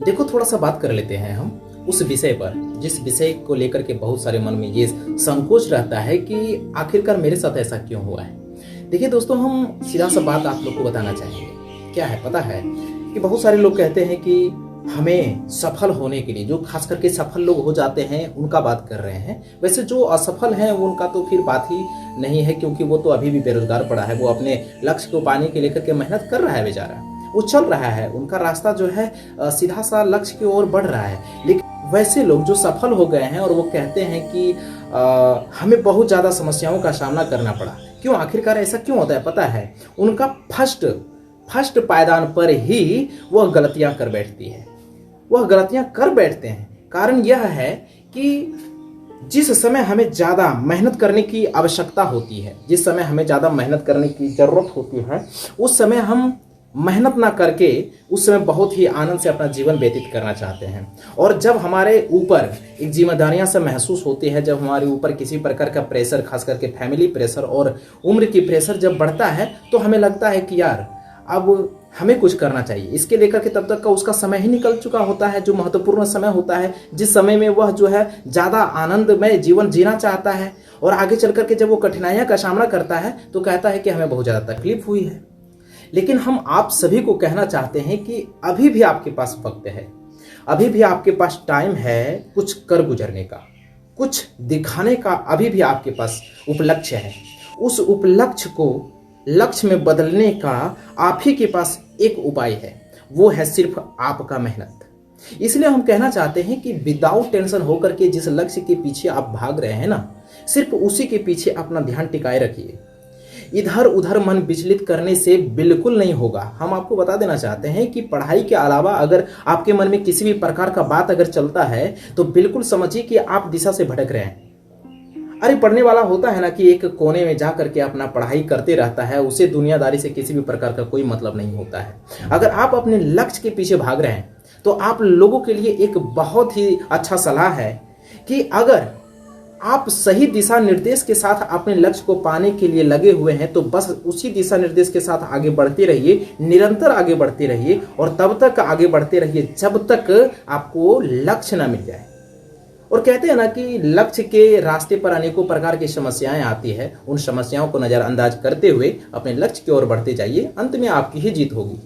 देखो, थोड़ा सा बात कर लेते हैं हम उस विषय पर जिस विषय को लेकर के बहुत सारे मन में ये संकोच रहता है कि आखिरकार मेरे साथ ऐसा क्यों हुआ है। देखिए दोस्तों, हम सीधा सा बात आप लोग को बताना चाहेंगे। क्या है पता है कि बहुत सारे लोग कहते हैं कि हमें सफल होने के लिए, जो खास करके सफल लोग हो जाते हैं उनका बात कर रहे हैं। वैसे जो असफल हैं उनका तो फिर बात ही नहीं है, क्योंकि वो तो अभी भी बेरोजगार पड़ा है। वो अपने लक्ष्य को पाने के लेकर के मेहनत कर रहा है, बेचारा वो चल रहा है, उनका रास्ता जो है सीधा सा लक्ष्य की ओर बढ़ रहा है। लेकिन वैसे लोग जो सफल हो गए हैं और वो कहते हैं कि हमें बहुत ज़्यादा समस्याओं का सामना करना पड़ा। क्यों, आखिरकार ऐसा क्यों होता है पता है? उनका फर्स्ट पायदान पर ही वह गलतियां कर बैठती है, वह गलतियां कर बैठते हैं। कारण यह है कि जिस समय हमें ज़्यादा मेहनत करने की आवश्यकता होती है, जिस समय हमें ज़्यादा मेहनत करने की ज़रूरत होती है, उस समय हम मेहनत ना करके उस समय बहुत ही आनंद से अपना जीवन व्यतीत करना चाहते हैं। और जब हमारे ऊपर एक जिम्मेदारियां से महसूस होती है, जब हमारे ऊपर किसी प्रकार का प्रेशर, खास करके फैमिली प्रेशर और उम्र की प्रेशर जब बढ़ता है, तो हमें लगता है कि यार अब हमें कुछ करना चाहिए। इसके लेकर के तब तक का उसका समय ही निकल चुका होता है, जो महत्वपूर्ण समय होता है, जिस समय में वह जो है ज़्यादा आनंदमय जीवन जीना चाहता है। और आगे चल करके जब वो कठिनाइयाँ का सामना करता है तो कहता है कि हमें बहुत ज़्यादा तकलीफ हुई है। लेकिन हम आप सभी को कहना चाहते हैं कि अभी भी आपके पास वक्त है, अभी भी आपके पास टाइम है कुछ कर गुजरने का, कुछ दिखाने का। अभी भी आपके पास उपलक्ष्य है। उस उपलक्ष्य को लक्ष्य में बदलने का आप ही के पास एक उपाय है, वो है सिर्फ आपका मेहनत। इसलिए हम कहना चाहते हैं कि विदाउट टेंशन होकर के जिस लक्ष्य के पीछे आप भाग रहे हैं ना, सिर्फ उसी के पीछे अपना ध्यान टिकाए रखिए। इधर उधर मन विचलित करने से बिल्कुल नहीं होगा। हम आपको बता देना चाहते हैं कि पढ़ाई के अलावा अगर आपके मन में किसी भी प्रकार का बात अगर चलता है तो बिल्कुल समझिए कि आप दिशा से भटक रहे हैं। अरे पढ़ने वाला होता है ना कि एक कोने में जा करके अपना पढ़ाई करते रहता है, उसे दुनियादारी से किसी भी प्रकार का कोई मतलब नहीं होता है। अगर आप अपने लक्ष्य के पीछे भाग रहे हैं तो आप लोगों के लिए एक बहुत ही अच्छा सलाह है कि अगर आप सही दिशा निर्देश के साथ अपने लक्ष्य को पाने के लिए लगे हुए हैं तो बस उसी दिशा निर्देश के साथ आगे बढ़ते रहिए, निरंतर आगे बढ़ते रहिए और तब तक आगे बढ़ते रहिए जब तक आपको लक्ष्य ना मिल जाए। और कहते हैं ना कि लक्ष्य के रास्ते पर अनेकों प्रकार की समस्याएं आती है, उन समस्याओं को नजरअंदाज करते हुए अपने लक्ष्य की ओर बढ़ते जाइए, अंत में आपकी ही जीत होगी।